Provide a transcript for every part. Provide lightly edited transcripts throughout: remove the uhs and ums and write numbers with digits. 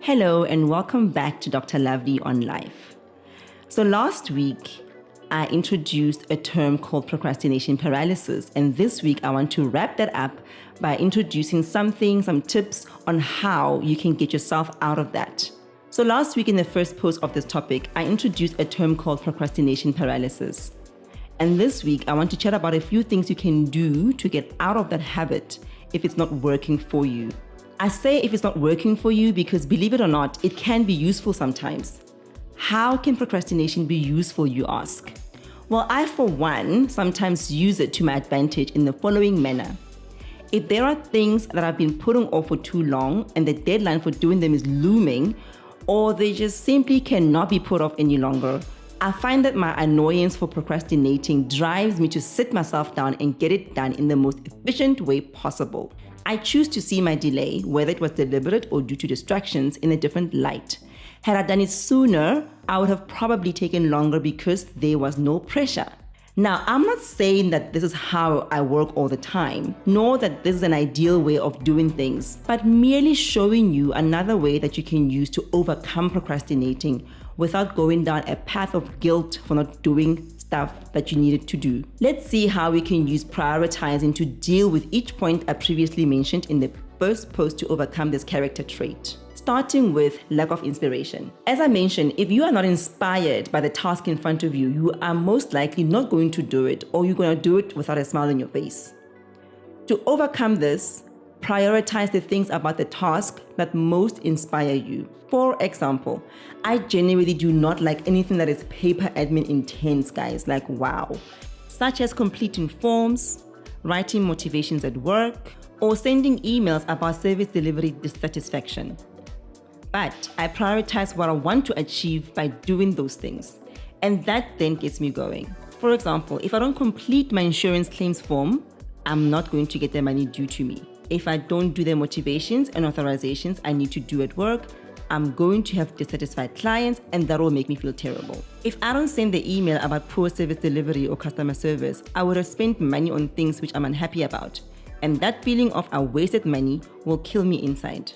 Hello and welcome back to Dr. Lovelee on Life. So last week, I introduced a term called procrastination paralysis, and this week I want to wrap that up by introducing some tips on how you can get yourself out of that. So last week in the first post of this topic, I introduced a term called procrastination paralysis. And this week, I want to chat about a few things you can do to get out of that habit if it's not working for you. I say if it's not working for you because, believe it or not, it can be useful sometimes. How can procrastination be useful, you ask? Well, I, for one, sometimes use it to my advantage in the following manner. If there are things that I've been putting off for too long and the deadline for doing them is looming, or they just simply cannot be put off any longer, I find that my annoyance for procrastinating drives me to sit myself down and get it done in the most efficient way possible. I choose to see my delay, whether it was deliberate or due to distractions, in a different light. Had I done it sooner, I would have probably taken longer because there was no pressure. Now, I'm not saying that this is how I work all the time, nor that this is an ideal way of doing things, but merely showing you another way that you can use to overcome procrastinating without going down a path of guilt for not doing stuff that you needed to do. Let's see how we can use prioritizing to deal with each point I previously mentioned in the first post to overcome this character trait. Starting with lack of inspiration. As I mentioned, if you are not inspired by the task in front of you, you are most likely not going to do it, or you're going to do it without a smile on your face. To overcome this, prioritize the things about the task that most inspire you. For example, I genuinely do not like anything that is paper admin intense, guys, like wow. Such as completing forms, writing motivations at work, or sending emails about service delivery dissatisfaction. But I prioritize what I want to achieve by doing those things, and that then gets me going. For example, if I don't complete my insurance claims form, I'm not going to get the money due to me. If I don't do the motivations and authorizations I need to do at work, I'm going to have dissatisfied clients, and that will make me feel terrible. If I don't send the email about poor service delivery or customer service, I would have spent money on things which I'm unhappy about, and that feeling of I wasted money will kill me inside.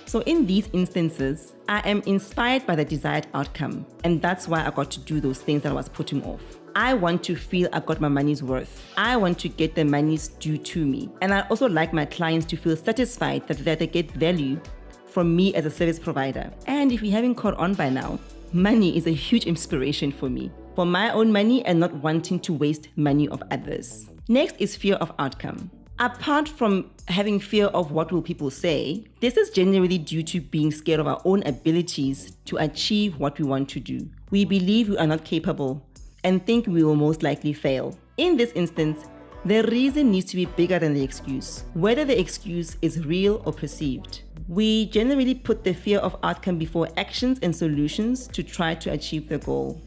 So in these instances, I am inspired by the desired outcome, and that's why I got to do those things that I was putting off. I want to feel I got my money's worth. I want to get the money's due to me. And I also like my clients to feel satisfied that they get value from me as a service provider. And if you haven't caught on by now, money is a huge inspiration for me, for my own money and not wanting to waste money of others. Next is fear of outcome. Apart from having fear of what will people say, this is generally due to being scared of our own abilities to achieve what we want to do. We believe we are not capable and think we will most likely fail. In this instance, the reason needs to be bigger than the excuse, whether the excuse is real or perceived. We generally put the fear of outcome before actions and solutions to try to achieve the goal.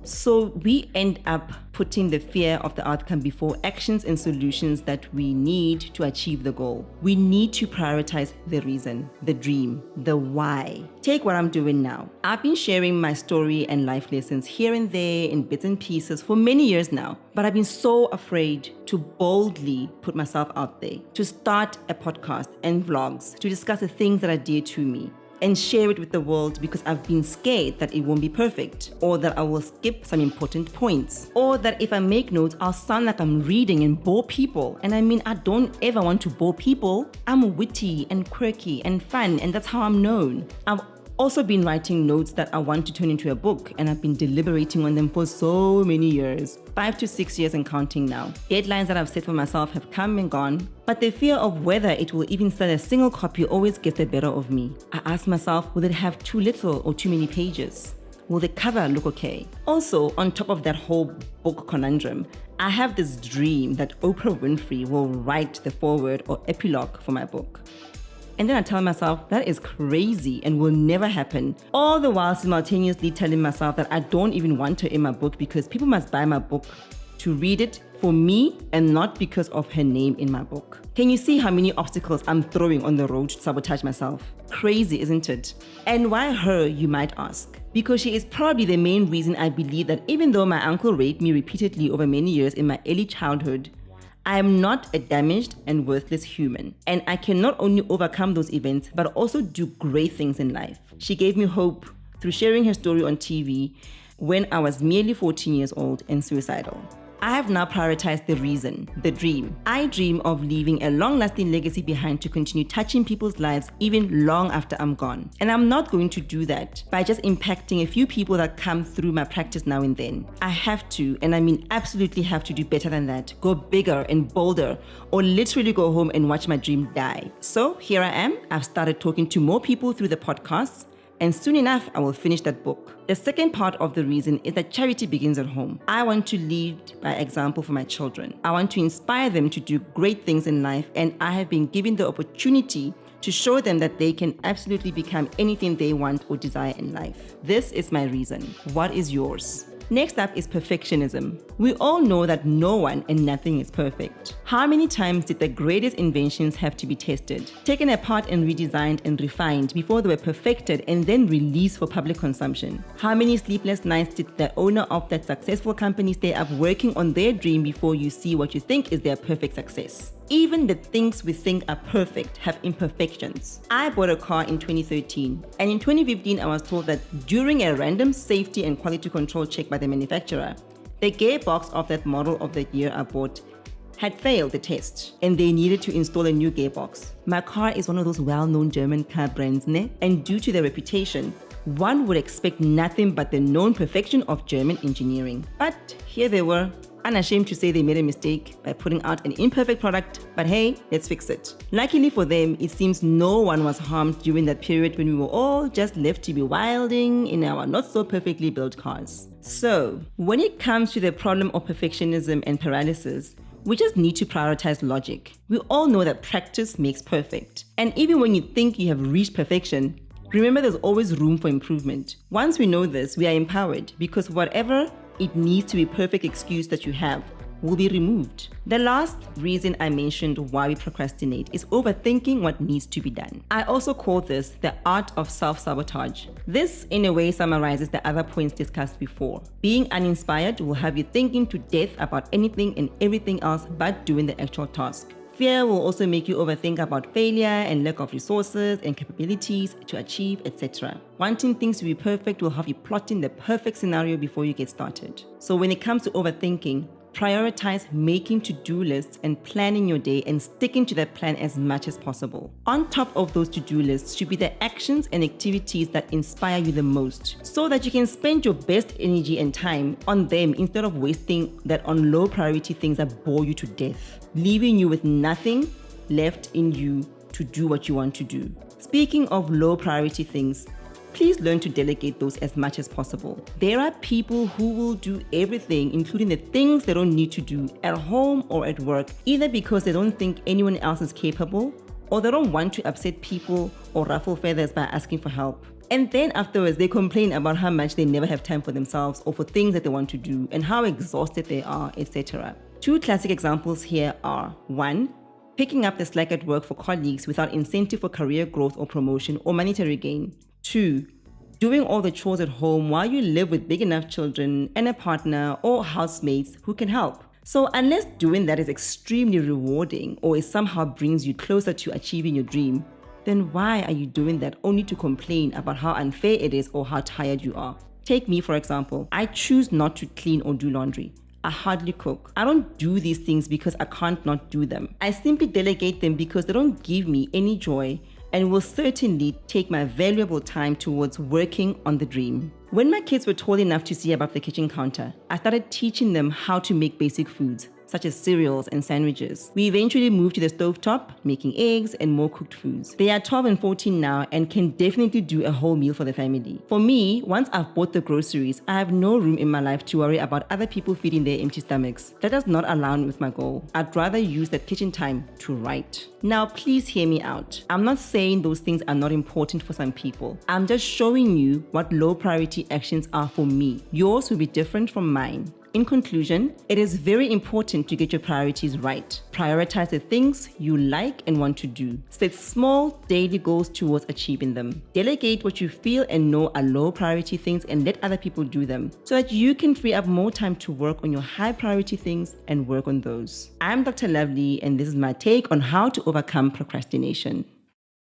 So we end up putting the fear of the outcome before actions and solutions that we need to achieve the goal. We need to prioritize the reason, the dream, the why. Take what I'm doing now. I've been sharing my story and life lessons here and there in bits and pieces for many years now, but I've been so afraid to boldly put myself out there, to start a podcast and vlogs, to discuss the things that are dear to me, and share it with the world because I've been scared that it won't be perfect, or that I will skip some important points, or that if I make notes, I'll sound like I'm reading and bore people. And I mean, I don't ever want to bore people. I'm witty and quirky and fun, and that's how I'm known. I've also been writing notes that I want to turn into a book, and I've been deliberating on them for so many years, 5 to 6 years and counting now. Deadlines that I've set for myself have come and gone, but the fear of whether it will even sell a single copy always gets the better of me. I ask myself, will it have too little or too many pages? Will the cover look okay? Also, on top of that whole book conundrum, I have this dream that Oprah Winfrey will write the foreword or epilogue for my book. And then I tell myself that is crazy and will never happen. All the while simultaneously telling myself that I don't even want her in my book because people must buy my book to read it for me and not because of her name in my book. Can you see how many obstacles I'm throwing on the road to sabotage myself? Crazy, isn't it? And why her, you might ask? Because she is probably the main reason I believe that even though my uncle raped me repeatedly over many years in my early childhood, I am not a damaged and worthless human, and I can not only overcome those events, but also do great things in life. She gave me hope through sharing her story on TV when I was merely 14 years old and suicidal. I have now prioritized the reason, the dream. I dream of leaving a long-lasting legacy behind to continue touching people's lives even long after I'm gone. And I'm not going to do that by just impacting a few people that come through my practice now and then. I have to, and I mean absolutely have to do better than that. Go bigger and bolder, or literally go home and watch my dream die. So here I am. I've started talking to more people through the podcasts, and soon enough, I will finish that book. The second part of the reason is that charity begins at home. I want to lead by example for my children. I want to inspire them to do great things in life, and I have been given the opportunity to show them that they can absolutely become anything they want or desire in life. This is my reason. What is yours? Next up is perfectionism. We all know that no one and nothing is perfect. How many times did the greatest inventions have to be tested, taken apart and redesigned and refined before they were perfected and then released for public consumption? How many sleepless nights did the owner of that successful company stay up working on their dream before you see what you think is their perfect success? Even the things we think are perfect have imperfections. I bought a car in 2013, and in 2015 I was told that during a random safety and quality control check by the manufacturer, the gearbox of that model of the year I bought had failed the test, and they needed to install a new gearbox. My car is one of those well-known German car brands, and due to their reputation, one would expect nothing but the known perfection of German engineering. But here they were, unashamed to say they made a mistake by putting out an imperfect product, but hey, let's fix it. Luckily for them, it seems no one was harmed during that period when we were all just left to be wilding in our not so perfectly built cars. So, when it comes to the problem of perfectionism and paralysis, we just need to prioritize logic. We all know that practice makes perfect. And even when you think you have reached perfection, remember there's always room for improvement. Once we know this, we are empowered because whatever it needs to be perfect excuse that you have will be removed. The last reason I mentioned why we procrastinate is overthinking what needs to be done. I also call this the art of self-sabotage. This, in a way, summarizes the other points discussed before. Being uninspired will have you thinking to death about anything and everything else but doing the actual task. Fear will also make you overthink about failure and lack of resources and capabilities to achieve, etc. Wanting things to be perfect will have you plotting the perfect scenario before you get started. So when it comes to overthinking, prioritize making to-do lists and planning your day and sticking to that plan as much as possible. On top of those to-do lists should be the actions and activities that inspire you the most, so that you can spend your best energy and time on them instead of wasting that on low priority things that bore you to death, leaving you with nothing left in you to do what you want to do. Speaking of low priority things, please learn to delegate those as much as possible. There are people who will do everything, including the things they don't need to do at home or at work, either because they don't think anyone else is capable, or they don't want to upset people or ruffle feathers by asking for help. And then afterwards, they complain about how much they never have time for themselves or for things that they want to do and how exhausted they are, etc. Two classic examples here are: 1, picking up the slack at work for colleagues without incentive for career growth or promotion or monetary gain. 2, doing all the chores at home while you live with big enough children and a partner or housemates who can help. So unless doing that is extremely rewarding or it somehow brings you closer to achieving your dream, then why are you doing that only to complain about how unfair it is or how tired you are? Take me, for example. I choose not to clean or do laundry. I hardly cook. I don't do these things because I can't not do them. I simply delegate them because they don't give me any joy and will certainly take my valuable time towards working on the dream. When my kids were tall enough to see above the kitchen counter, I started teaching them how to make basic foods, such as cereals and sandwiches. We eventually moved to the stovetop, making eggs and more cooked foods. They are 12 and 14 now and can definitely do a whole meal for the family. For me, once I've bought the groceries, I have no room in my life to worry about other people feeding their empty stomachs. That does not align with my goal. I'd rather use that kitchen time to write. Now, please hear me out. I'm not saying those things are not important for some people. I'm just showing you what low priority actions are for me. Yours will be different from mine. In conclusion, it is very important to get your priorities right. Prioritize the things you like and want to do. Set small daily goals towards achieving them. Delegate what you feel and know are low priority things and let other people do them so that you can free up more time to work on your high priority things and work on those. I'm Dr. Lovelee, and this is my take on how to overcome procrastination.